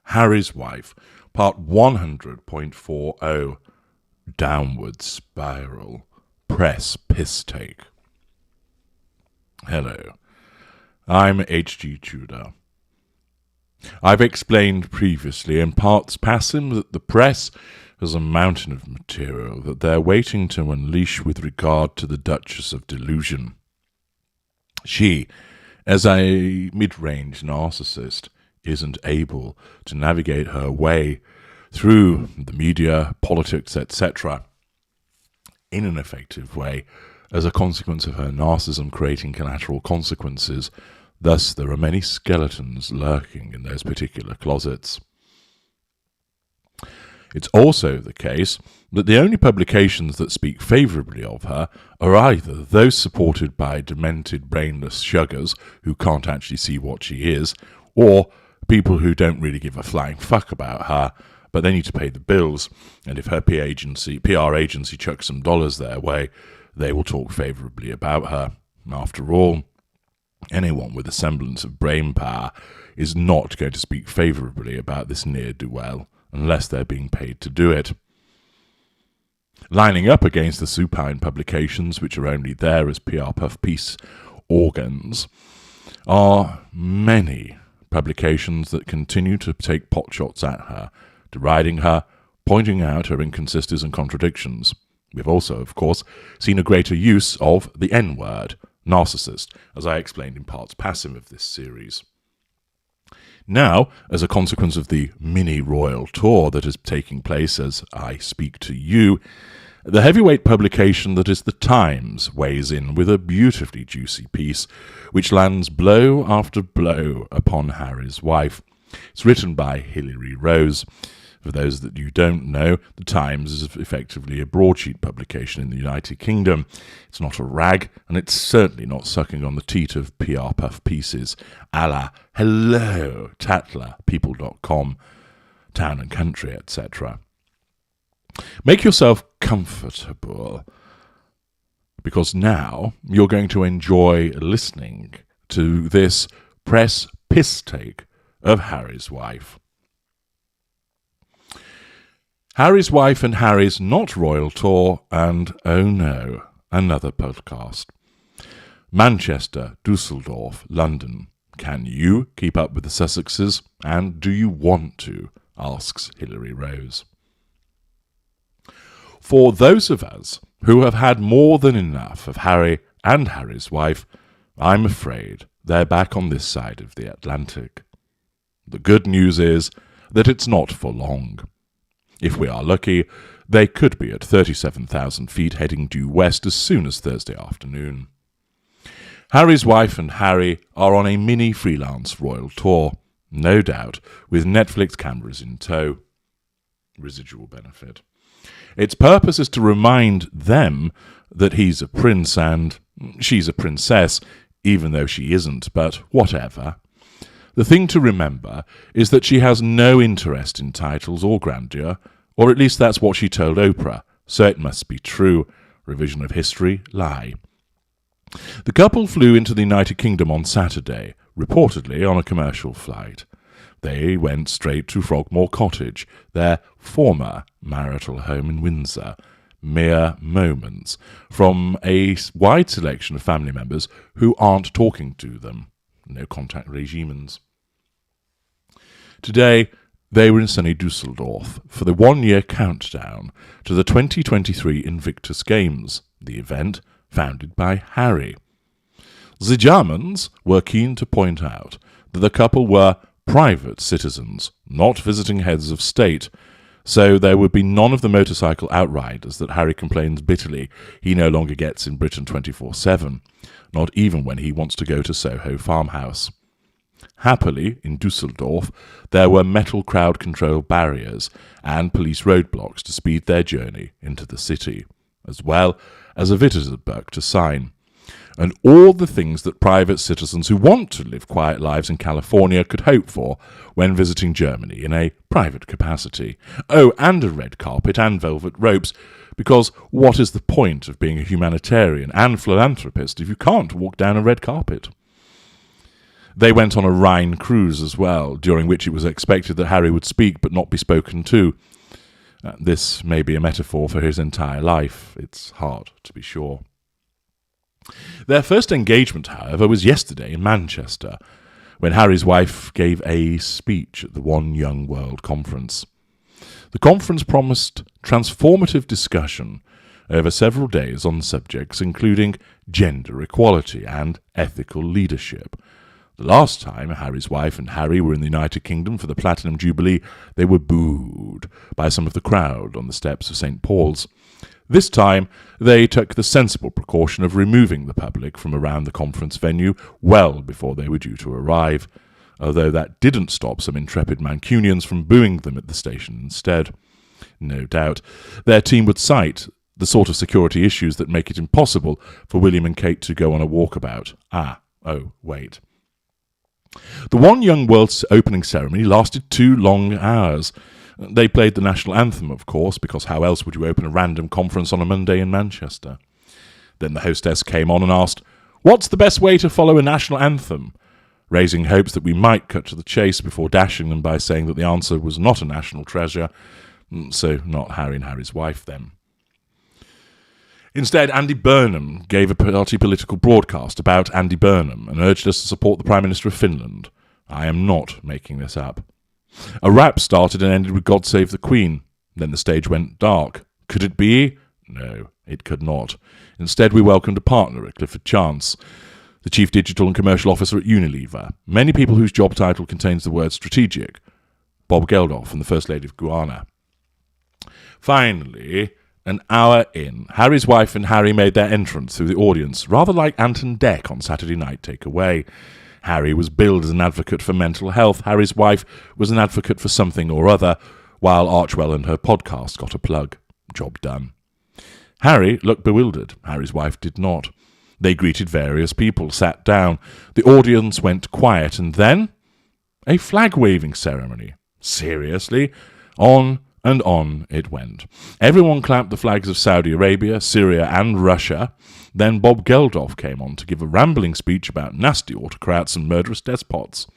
Harry's Wife, Part 100.40, Downward Spiral, Press Piss Take. Hello, I'm H.G. Tudor. I've explained previously in parts passing that the press is a mountain of material that they're waiting to unleash with regard to the Duchess of Delusion. She, as a mid-range narcissist, isn't able to navigate her way through the media, politics, etc. in an effective way as a consequence of her narcissism creating collateral consequences. Thus, there are many skeletons lurking in those particular closets. It's also the case that the only publications that speak favourably of her are either those supported by demented, brainless shuggers who can't actually see what she is, or people who don't really give a flying fuck about her, but they need to pay the bills, and if her PR agency chucks some dollars their way, they will talk favourably about her. After all, anyone with a semblance of brain power is not going to speak favourably about this ne'er-do-well, unless they're being paid to do it. Lining up against the supine publications, which are only there as PR puff piece organs, are many publications that continue to take potshots at her, deriding her, pointing out her inconsistencies and contradictions. We've also, of course, seen a greater use of the N-word, narcissist, as I explained in parts passive of this series. Now, as a consequence of the mini-royal tour that is taking place as I speak to you, the heavyweight publication that is The Times weighs in with a beautifully juicy piece which lands blow after blow upon Harry's wife. It's written by Hilary Rose. For those that you don't know, The Times is effectively a broadsheet publication in the United Kingdom. It's not a rag, and it's certainly not sucking on the teat of PR puff pieces a la Hello, Tatler, People.com, Town and Country, etc. Make yourself comfortable, because now you're going to enjoy listening to this press piss take of Harry's Wife. Harry's Wife and Harry's Not Royal Tour, and oh no, another podcast. Manchester, Dusseldorf, London. Can you keep up with the Sussexes, and do you want to? Asks Hilary Rose. For those of us who have had more than enough of Harry and Harry's wife, I'm afraid they're back on this side of the Atlantic. The good news is that it's not for long. If we are lucky, they could be at 37,000 feet heading due west as soon as Thursday afternoon. Harry's wife and Harry are on a mini freelance royal tour, no doubt, with Netflix cameras in tow. Residual benefit. Its purpose is to remind them that he's a prince and she's a princess, even though she isn't, but whatever. The thing to remember is that she has no interest in titles or grandeur, or at least that's what she told Oprah, so it must be true. Revision of history, lie. The couple flew into the United Kingdom on Saturday, reportedly on a commercial flight. They went straight to Frogmore Cottage, their former marital home in Windsor, mere moments from a wide selection of family members who aren't talking to them. No contact regimens. Today, they were in sunny Dusseldorf for the one-year countdown to the 2023 Invictus Games, the event founded by Harry. The Germans were keen to point out that the couple were private citizens, not visiting heads of state, so there would be none of the motorcycle outriders that Harry complains bitterly he no longer gets in Britain 24/7, not even when he wants to go to Soho Farmhouse. Happily, in Dusseldorf, there were metal crowd control barriers and police roadblocks to speed their journey into the city, as well as a visitor book to sign, and all the things that private citizens who want to live quiet lives in California could hope for when visiting Germany in a private capacity. Oh, and a red carpet and velvet ropes, because what is the point of being a humanitarian and philanthropist if you can't walk down a red carpet? They went on a Rhine cruise as well, during which it was expected that Harry would speak but not be spoken to. This may be a metaphor for his entire life. It's hard to be sure. Their first engagement, however, was yesterday in Manchester, when Harry's wife gave a speech at the One Young World conference. The conference promised transformative discussion over several days on subjects including gender equality and ethical leadership. The last time Harry's wife and Harry were in the United Kingdom for the Platinum Jubilee, they were booed by some of the crowd on the steps of St. Paul's. This time, they took the sensible precaution of removing the public from around the conference venue well before they were due to arrive, although that didn't stop some intrepid Mancunians from booing them at the station instead. No doubt, their team would cite the sort of security issues that make it impossible for William and Kate to go on a walkabout. Wait. The One Young World's opening ceremony lasted 2 long hours. They played the national anthem, of course, because how else would you open a random conference on a Monday in Manchester? Then the hostess came on and asked, "What's the best way to follow a national anthem?" raising hopes that we might cut to the chase before dashing them by saying that the answer was not a national treasure, so not Harry and Harry's wife then. Instead, Andy Burnham gave a party political broadcast about Andy Burnham and urged us to support the Prime Minister of Finland. I am not making this up. A rap started and ended with God Save the Queen. Then the stage went dark. Could it be? No, it could not. Instead, we welcomed a partner at Clifford Chance, the Chief Digital and Commercial Officer at Unilever, many people whose job title contains the word strategic, Bob Geldof and the First Lady of Guyana. Finally, an hour in, Harry's wife and Harry made their entrance through the audience, rather like Ant and Dec on Saturday Night Takeaway. Harry was billed as an advocate for mental health. Harry's wife was an advocate for something or other, while Archwell and her podcast got a plug. Job done. Harry looked bewildered. Harry's wife did not. They greeted various people, sat down. The audience went quiet, and then a flag-waving ceremony. Seriously? On and on it went. Everyone clapped the flags of Saudi Arabia, Syria, and Russia. Then Bob Geldof came on to give a rambling speech about nasty autocrats and murderous despots.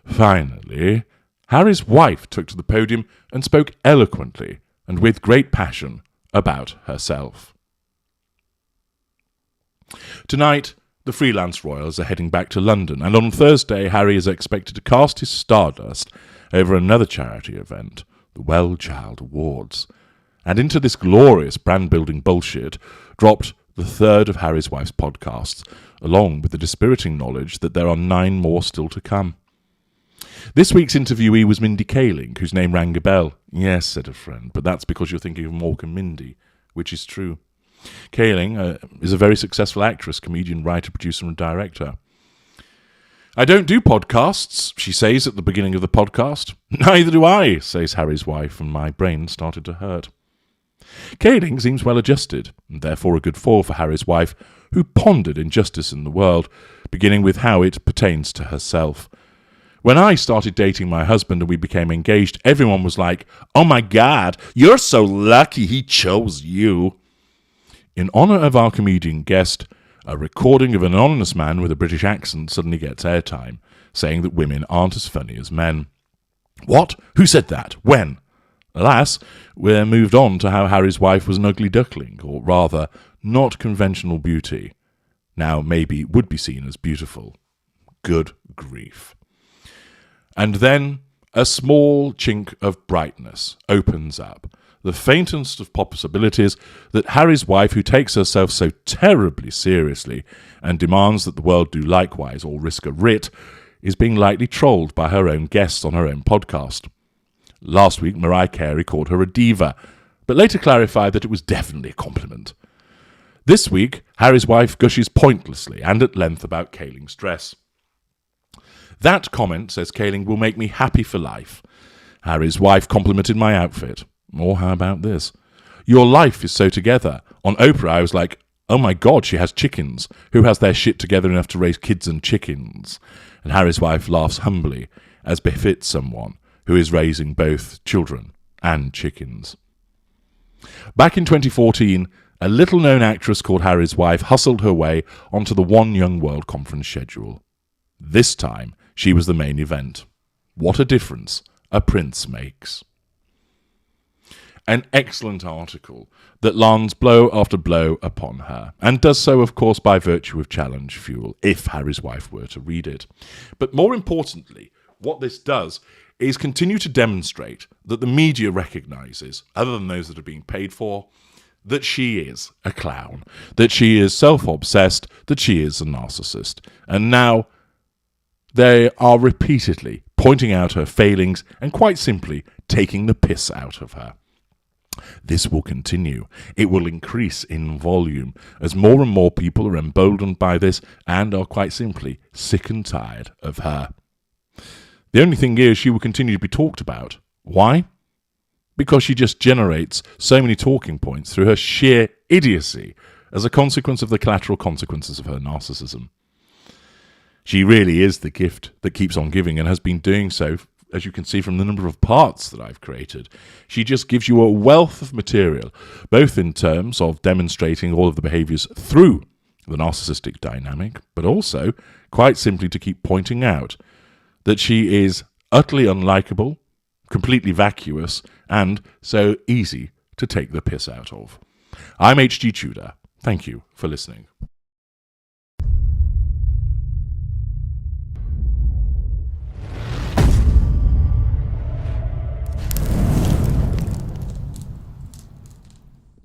Finally, Harry's wife took to the podium and spoke eloquently and with great passion about herself. Tonight, the freelance royals are heading back to London, and on Thursday, Harry is expected to cast his stardust over another charity event, the Well Child Awards. And into this glorious brand-building bullshit dropped the third of Harry's wife's podcasts, along with the dispiriting knowledge that there are 9 more still to come. This week's interviewee was Mindy Kaling, whose name rang a bell. Yes, said a friend, but that's because you're thinking of Mork and Mindy, which is true. Kaling is a very successful actress, comedian, writer, producer, and director. I don't do podcasts, she says at the beginning of the podcast. Neither do I, says Harry's wife, and my brain started to hurt. Kaling seems well adjusted, and therefore a good fall for Harry's wife, who pondered injustice in the world, beginning with how it pertains to herself. When I started dating my husband and we became engaged, everyone was like, "Oh my God, you're so lucky he chose you." In honour of our comedian guest, a recording of an anonymous man with a British accent suddenly gets airtime, saying that women aren't as funny as men. What? Who said that? When? Alas, we're moved on to how Harry's wife was an ugly duckling, or rather, not conventional beauty. Now maybe would be seen as beautiful. Good grief. And then a small chink of brightness opens up, the faintest of possibilities that Harry's wife, who takes herself so terribly seriously and demands that the world do likewise or risk a writ, is being lightly trolled by her own guests on her own podcast. Last week, Mariah Carey called her a diva, but later clarified that it was definitely a compliment. This week, Harry's wife gushes pointlessly and at length about Kaling's dress. That comment, says Kaling, will make me happy for life. Harry's wife complimented my outfit. Or how about this? Your life is so together. On Oprah, I was like, oh my God, she has chickens. Who has their shit together enough to raise kids and chickens? And Harry's wife laughs humbly, as befits someone who is raising both children and chickens. Back in 2014, a little-known actress called Harry's wife hustled her way onto the One Young World conference schedule. This time, she was the main event. What a difference a prince makes. An excellent article that lands blow after blow upon her, and does so, of course, by virtue of challenge fuel, if Harry's wife were to read it. But more importantly, what this does is continue to demonstrate that the media recognises, other than those that are being paid for, that she is a clown, that she is self-obsessed, that she is a narcissist. And now they are repeatedly pointing out her failings and quite simply taking the piss out of her. This will continue. It will increase in volume as more and more people are emboldened by this and are quite simply sick and tired of her. The only thing is she will continue to be talked about. Why? Because she just generates so many talking points through her sheer idiocy as a consequence of the collateral consequences of her narcissism. She really is the gift that keeps on giving and has been doing so, as you can see from the number of parts that I've created. She just gives you a wealth of material, both in terms of demonstrating all of the behaviours through the narcissistic dynamic, but also quite simply to keep pointing out that she is utterly unlikable, completely vacuous, and so easy to take the piss out of. I'm H.G. Tudor. Thank you for listening.